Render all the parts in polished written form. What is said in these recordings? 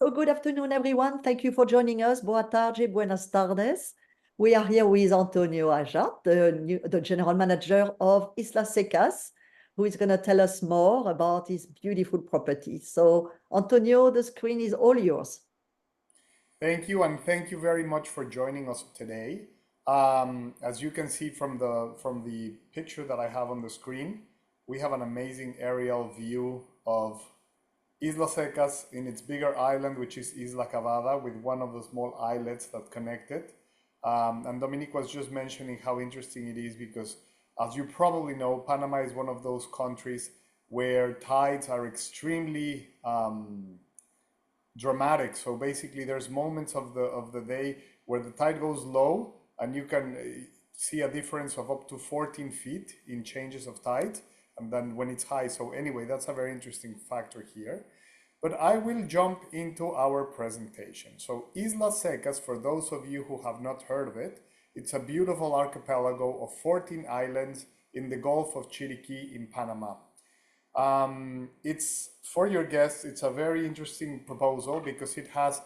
So good afternoon, everyone. Thank you for joining us. Boa tarde, buenas tardes. We are here with Antonio Ajat, the general manager of Islas Secas, who is going to tell us more about his beautiful property. So, Antonio, the screen is all yours. Thank you, and thank you very much for joining us today. As you can see from the picture that I have on the screen, we have an amazing aerial view of Islas Secas in its bigger island, which is Isla Cavada, with one of the small islets that connect it. And Dominique was just mentioning how interesting it is because, as you probably know, Panama is one of those countries where tides are extremely dramatic. So basically, there's moments of the day where the tide goes low, and you can see a difference of up to 14 feet in changes of tide, and then when it's high. So anyway, that's a very interesting factor here. But I will jump into our presentation. So Islas Secas, for those of you who have not heard of it, it's a beautiful archipelago of 14 islands in the Gulf of Chiriquí in Panama. It's for your guests. It's a very interesting proposal because it has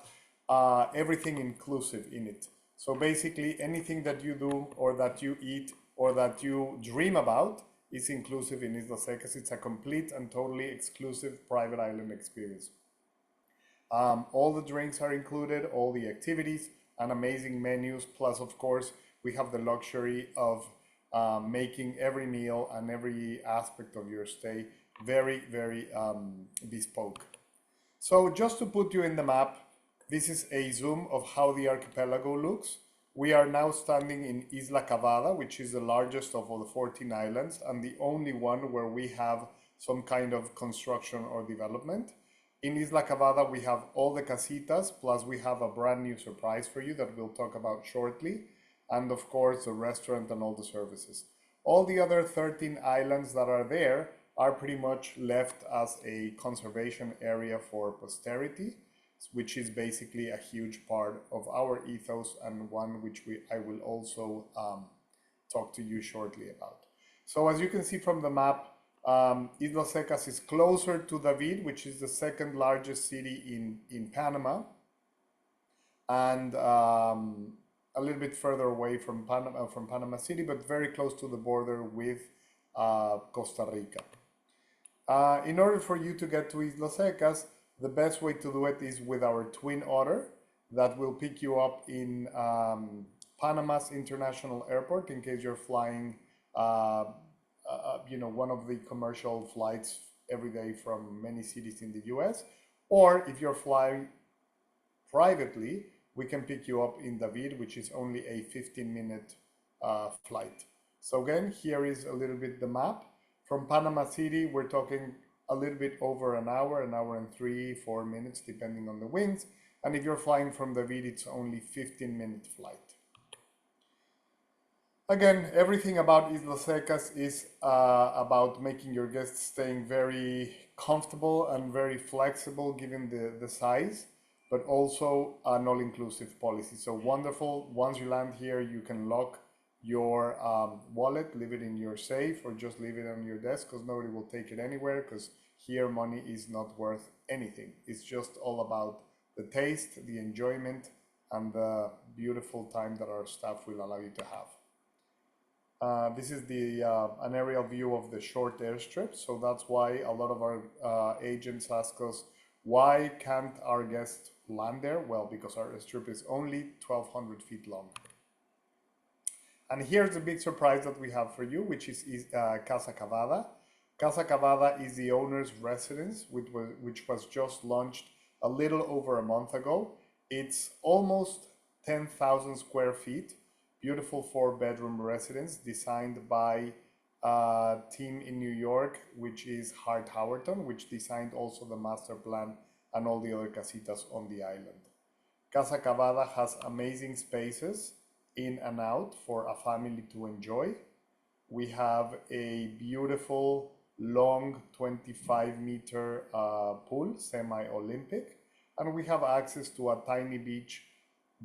everything inclusive in it. So basically, anything that you do or that you eat or that you dream about is inclusive in Islas Secas. It's a complete and totally exclusive private island experience. All the drinks are included, all the activities, and amazing menus. Plus, of course, we have the luxury of making every meal and every aspect of your stay very, very bespoke. So just to put you in the map, this is a zoom of how the archipelago looks. We are now standing in Isla Cavada, which is the largest of all the 14 islands and the only one where we have some kind of construction or development. In Isla Cavada, we have all the casitas, plus we have a brand new surprise for you that we'll talk about shortly. And of course, the restaurant and all the services. All the other 13 islands that are there are pretty much left as a conservation area for posterity, which is basically a huge part of our ethos and one which I will also talk to you shortly about. So as you can see from the map, Islas Secas is closer to David, which is the second largest city in Panama, and a little bit further away from Panama City, but very close to the border with Costa Rica. In order for you to get to Islas Secas, the best way to do it is with our twin otter that will pick you up in Panama's International Airport in case you're flying, one of the commercial flights every day from many cities in the US. Or if you're flying privately, we can pick you up in David, which is only a 15-minute flight. So again, here is a little bit the map. From Panama City, we're talking a little bit over an hour and 3-4 minutes, depending on the winds. And if you're flying from David, it's only 15-minute flight. Again, everything about Islas Secas is about making your guests staying very comfortable and very flexible given the size, but also an all-inclusive policy. So wonderful. Once you land here, you can lock your wallet, leave it in your safe, or just leave it on your desk because nobody will take it anywhere, because here money is not worth anything. It's just all about the taste, the enjoyment, and the beautiful time that our staff will allow you to have. This is an aerial view of the short airstrip, so that's why a lot of our agents ask us, why can't our guests land there? Well, because our airstrip is only 1,200 feet long. And here's the big surprise that we have for you, which is Casa Cavada. Casa Cavada is the owner's residence, which was just launched a little over a month ago. It's almost 10,000 square feet, beautiful 4-bedroom residence designed by a team in New York, which is Hart Howerton, which designed also the master plan and all the other casitas on the island. Casa Cavada has amazing spaces in and out for a family to enjoy. We have a beautiful long 25-meter pool, semi-Olympic, and we have access to a tiny beach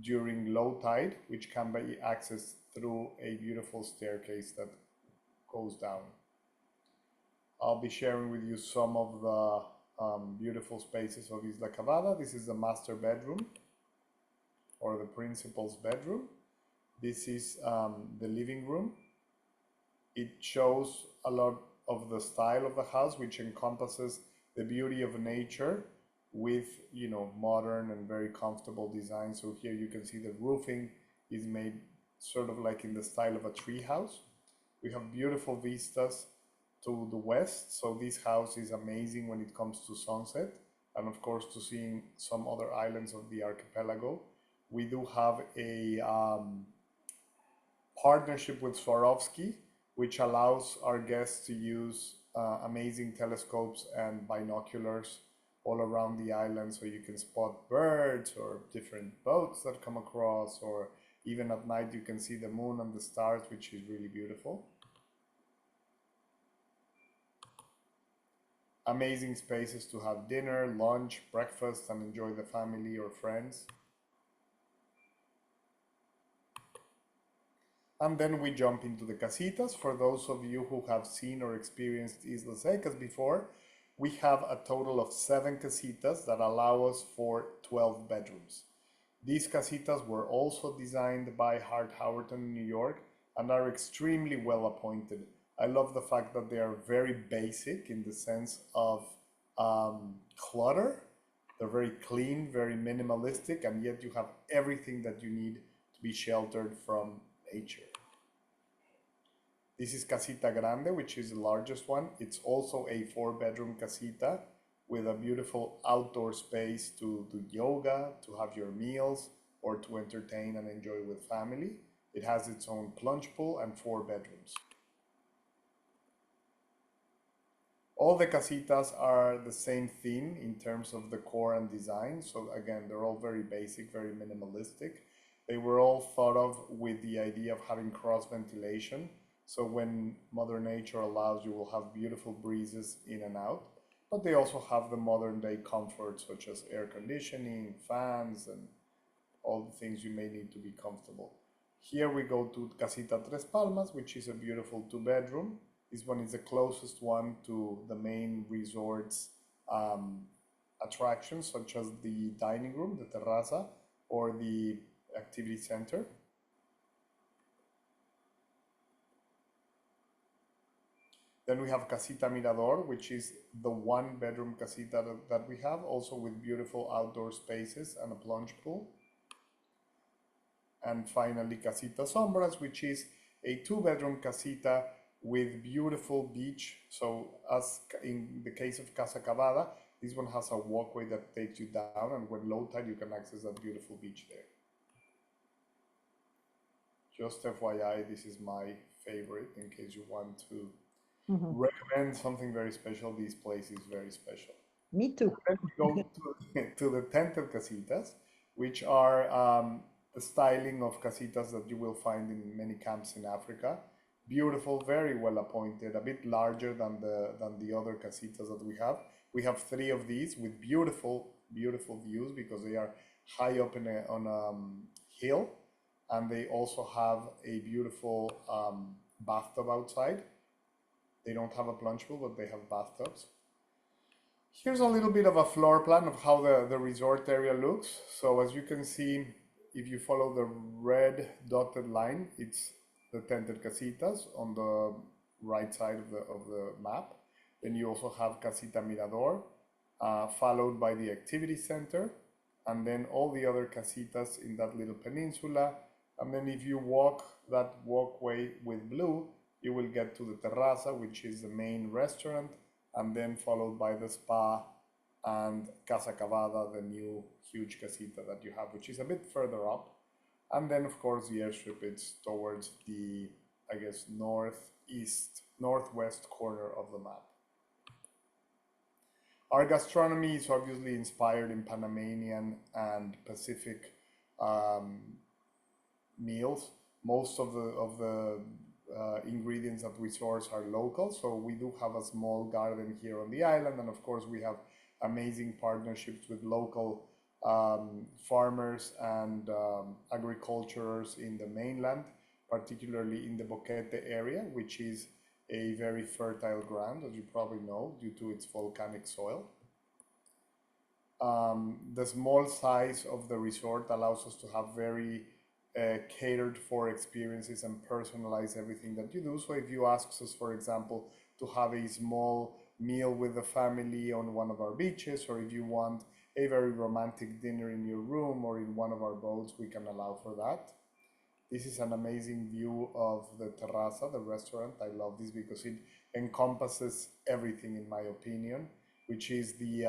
during low tide, which can be accessed through a beautiful staircase that goes down. I'll be sharing with you some of the beautiful spaces of Isla Cavada. This is the master bedroom or the principal's bedroom. This is the living room. It shows a lot of the style of the house, which encompasses the beauty of nature with, you know, modern and very comfortable design. So here you can see the roofing is made sort of like in the style of a tree house. We have beautiful vistas to the west, so this house is amazing when it comes to sunset, and of course to seeing some other islands of the archipelago. We do have a partnership with Swarovski, which allows our guests to use amazing telescopes and binoculars all around the island, so you can spot birds or different boats that come across, or even at night you can see the moon and the stars, which is really beautiful. Amazing spaces to have dinner, lunch, breakfast, and enjoy the family or friends. And then we jump into the casitas. For those of you who have seen or experienced Islas Secas before, we have a total of 7 casitas that allow us for 12 bedrooms. These casitas were also designed by Hart Howerton in New York and are extremely well appointed. I love the fact that they are very basic in the sense of clutter. They're very clean, very minimalistic, and yet you have everything that you need to be sheltered from nature. This is Casita Grande, which is the largest one. It's also a 4-bedroom casita with a beautiful outdoor space to do yoga, to have your meals, or to entertain and enjoy with family. It has its own plunge pool and 4 bedrooms. All the casitas are the same theme in terms of decor and design. So again, they're all very basic, very minimalistic. They were all thought of with the idea of having cross ventilation. So when Mother Nature allows, you will have beautiful breezes in and out. But they also have the modern day comforts such as air conditioning, fans, and all the things you may need to be comfortable. Here we go to Casita Tres Palmas, which is a beautiful 2-bedroom. This one is the closest one to the main resort's attractions, such as the dining room, the terraza, or the activity center. Then we have Casita Mirador, which is the 1-bedroom casita that we have, also with beautiful outdoor spaces and a plunge pool. And finally, Casita Sombras, which is a 2-bedroom casita with beautiful beach. So as in the case of Casa Cavada, this one has a walkway that takes you down, and when low tide, you can access that beautiful beach there. Just FYI, this is my favorite in case you want to recommend something very special. This place is very special. Me too. Then we go to the tented casitas, which are the styling of casitas that you will find in many camps in Africa. Beautiful, very well appointed, a bit larger than the other casitas that we have. We have 3 of these with beautiful views because they are high up on a hill, and they also have a beautiful bathtub outside. They don't have a plunge pool, but they have bathtubs. Here's a little bit of a floor plan of how the resort area looks. So as you can see, if you follow the red dotted line, it's the tented casitas on the right side of the map. Then you also have Casita Mirador, followed by the activity center, and then all the other casitas in that little peninsula. And then if you walk that walkway with blue, you will get to the terraza, which is the main restaurant, and then followed by the spa and Casa Cavada, the new huge casita that you have, which is a bit further up. And then, of course, the airstrip is towards the, I guess, northwest corner of the map. Our gastronomy is obviously inspired in Panamanian and Pacific meals. Most of the ingredients that we source are local, so we do have a small garden here on the island, and of course we have amazing partnerships with local farmers and agriculturers in the mainland, particularly in the Boquete area, which is a very fertile ground, as you probably know, due to its volcanic soil. The small size of the resort allows us to have very catered for experiences and personalize everything that you do. So if you ask us, for example, to have a small meal with the family on one of our beaches, or if you want a very romantic dinner in your room or in one of our boats, we can allow for that. This is an amazing view of the terraza, the restaurant. I love this because it encompasses everything, in my opinion, which is the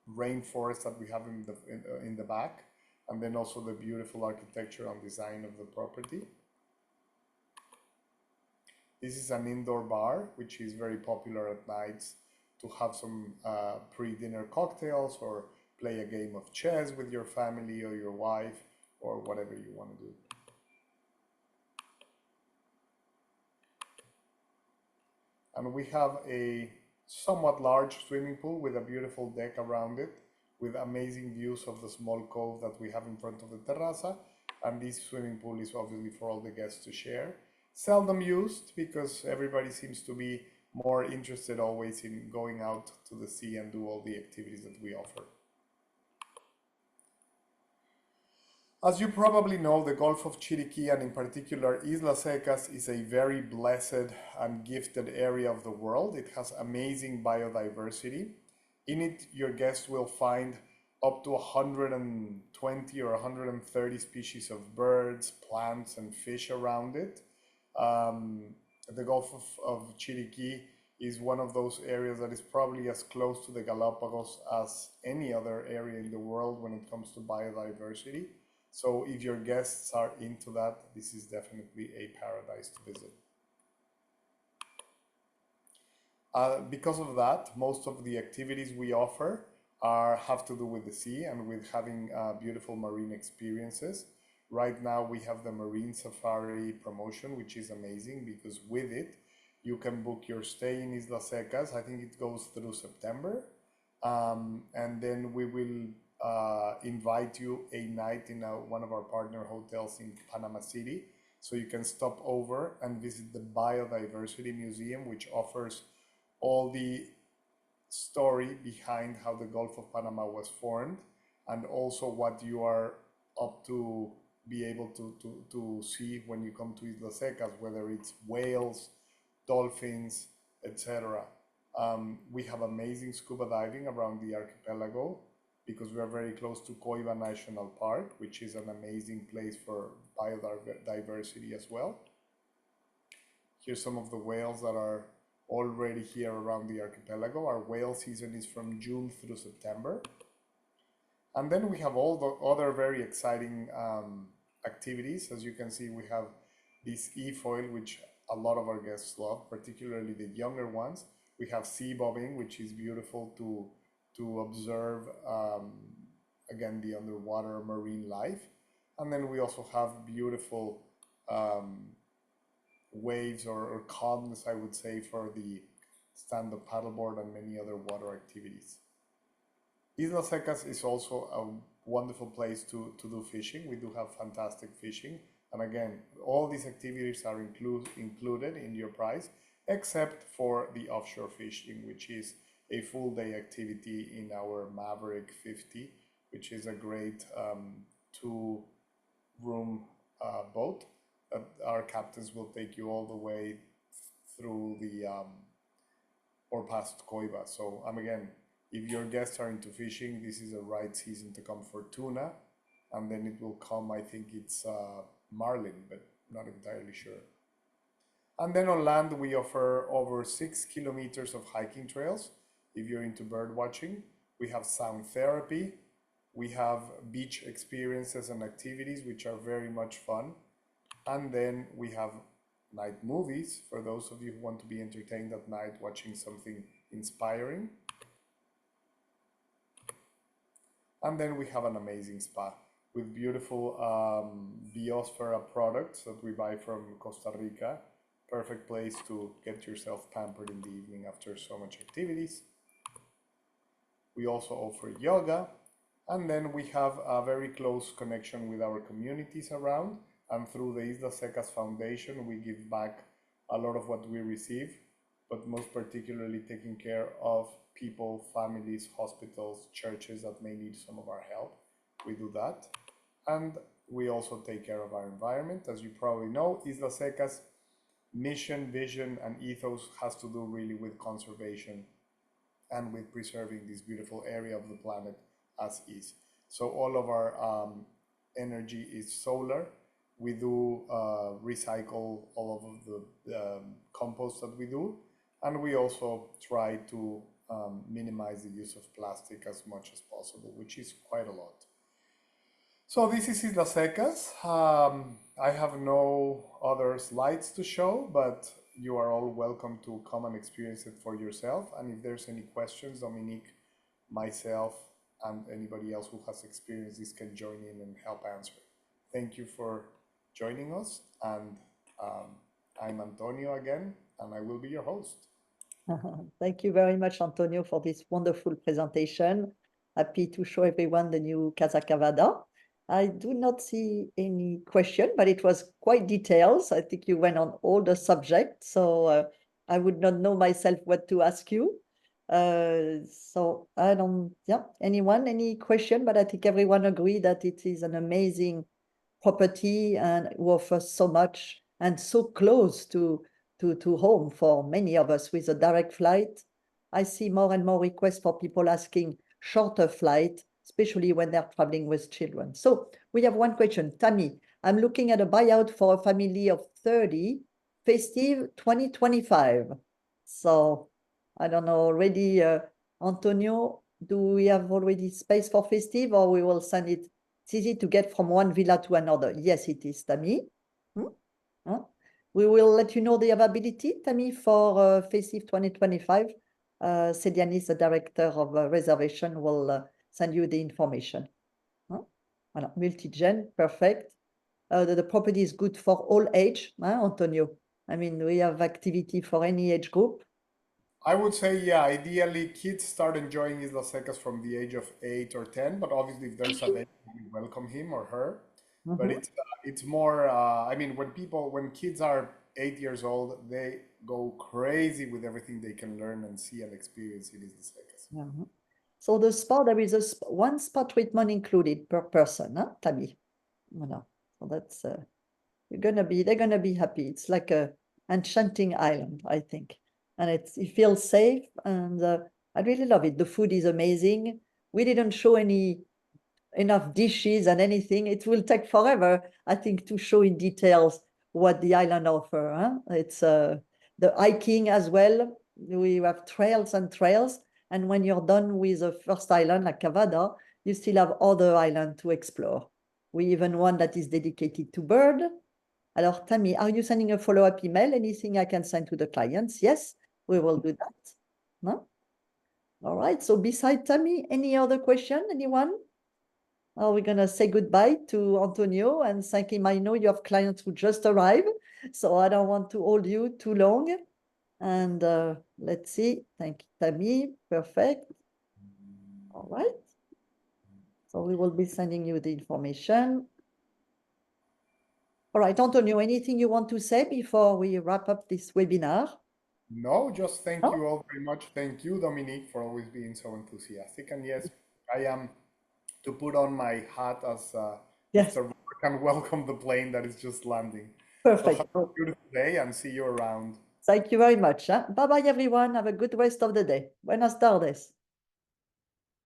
rainforest that we have in the back, and then also the beautiful architecture and design of the property. This is an indoor bar, which is very popular at nights to have some pre-dinner cocktails or play a game of chess with your family or your wife or whatever you want to do. And we have a somewhat large swimming pool with a beautiful deck around it, with amazing views of the small cove that we have in front of the terraza. And this swimming pool is obviously for all the guests to share. Seldom used because everybody seems to be more interested always in going out to the sea and do all the activities that we offer. As you probably know, the Gulf of Chiriquí, and in particular Islas Secas, is a very blessed and gifted area of the world. It has amazing biodiversity. In it, your guests will find up to 120 or 130 species of birds, plants, and fish around it. The Gulf of Chiriquí is one of those areas that is probably as close to the Galapagos as any other area in the world when it comes to biodiversity. So if your guests are into that, this is definitely a paradise to visit. Because of that, most of the activities we offer have to do with the sea and with having beautiful marine experiences. Right now we have the Marine Safari promotion, which is amazing because with it, you can book your stay in Islas Secas. I think it goes through September. And then we will invite you a night in one of our partner hotels in Panama City. So you can stop over and visit the Biodiversity Museum, which offers all the story behind how the Gulf of Panama was formed, and also what you are up to be able to see when you come to Islas Secas, whether it's whales, dolphins, etc. We have amazing scuba diving around the archipelago because we are very close to Coiba National Park, which is an amazing place for biodiversity as well. Here's some of the whales that are already here around the archipelago. Our whale season is from June through September. And then we have all the other very exciting activities. As you can see, we have this e-foil, which a lot of our guests love, particularly the younger ones. We have sea bobbing, which is beautiful to observe, again, the underwater marine life. And then we also have beautiful waves or calmness, I would say, for the stand-up paddleboard and many other water activities. Islas Secas is also a wonderful place to do fishing. We do have fantastic fishing. And again, all these activities are included in your price, except for the offshore fishing, which is a full day activity in our Maverick 50, which is a great two-room boat that our captains will take you all the way through or past Coiba. So again, if your guests are into fishing, this is the right season to come for tuna, and then it will come, I think it's marlin, but not entirely sure. And then on land, we offer over 6 kilometers of hiking trails. If you're into bird watching, we have sound therapy. We have beach experiences and activities, which are very much fun. And then we have night movies for those of you who want to be entertained at night watching something inspiring. And then we have an amazing spa with beautiful Biosfera products that we buy from Costa Rica. Perfect place to get yourself pampered in the evening after so much activities. We also offer yoga, and then we have a very close connection with our communities around, and through the Islas Secas Foundation, we give back a lot of what we receive, but most particularly taking care of people, families, hospitals, churches that may need some of our help. We do that. And we also take care of our environment. As you probably know, Islas Secas mission, vision, and ethos has to do really with conservation and with preserving this beautiful area of the planet as is. So all of our energy is solar. We do recycle all of the compost that we do, and we also try to minimize the use of plastic as much as possible, which is quite a lot. So this is Islas Secas. I have no other slides to show, but you are all welcome to come and experience it for yourself. And if there's any questions, Dominique, myself, and anybody else who has experienced this can join in and help answer. Thank you for joining us. And I'm Antonio again, and I will be your host. Thank you very much, Antonio, for this wonderful presentation. Happy to show everyone the new Casa Cavada. I do not see any question, but it was quite detailed. I think you went on all the subjects, so I would not know myself what to ask you. So I don't, yeah, anyone, any question? But I think everyone agreed that it is an amazing property and offers so much and so close to home for many of us with a direct flight. I see more and more requests for people asking shorter flight, especially when they're traveling with children. So we have one question. Tammy, I'm looking at a buyout for a family of 30, festive 2025. So I don't know already, Antonio, do we have already space for festive, or we will send it? It's easy to get from one villa to another. Yes, it is, Tammy. Huh? We will let you know the availability, Tammy, for festive 2025. Sedianis, the director of reservation, will send you the information. Huh? Voilà, multi-gen, perfect. The property is good for all age, Antonio. I mean, we have activity for any age group. I would say, yeah, ideally kids start enjoying Islas Secas from the age of 8 or 10, but obviously if there's a baby, we welcome him or her. But it's more, I mean, when kids are 8 years old, they go crazy with everything they can learn and see and experience in Islas Secas. So the spa, there is one spa treatment included per person, huh, Tammy? Voilà. So that's they're gonna be happy. It's like a enchanting island, I think, and it feels safe, and I really love it. The food is amazing. We didn't show enough dishes and anything. It will take forever, I think, to show in details what the island offer. Huh? It's the hiking as well. We have trails and trails, and when you're done with the first island, like Cavada, you still have other islands to explore. We even one that is dedicated to bird. Alors, Tammy, are you sending a follow-up email? Anything I can send to the clients? Yes, we will do that. No? All right. So beside Tammy, any other question? Anyone? Oh, we're going to say goodbye to Antonio and thank him. I know you have clients who just arrived, so I don't want to hold you too long. And let's see. Thank you, Tammy. Perfect. All right. So we will be sending you the information. All right, Antonio, anything you want to say before we wrap up this webinar? No, just thank you all very much. Thank you, Dominique, for always being so enthusiastic. And yes, I am to put on my hat as Yes. Mr. Rock and welcome the plane that is just landing. Perfect. So have a beautiful day and see you around. Thank you very much. Bye-bye, everyone. Have a good rest of the day. Buenas tardes.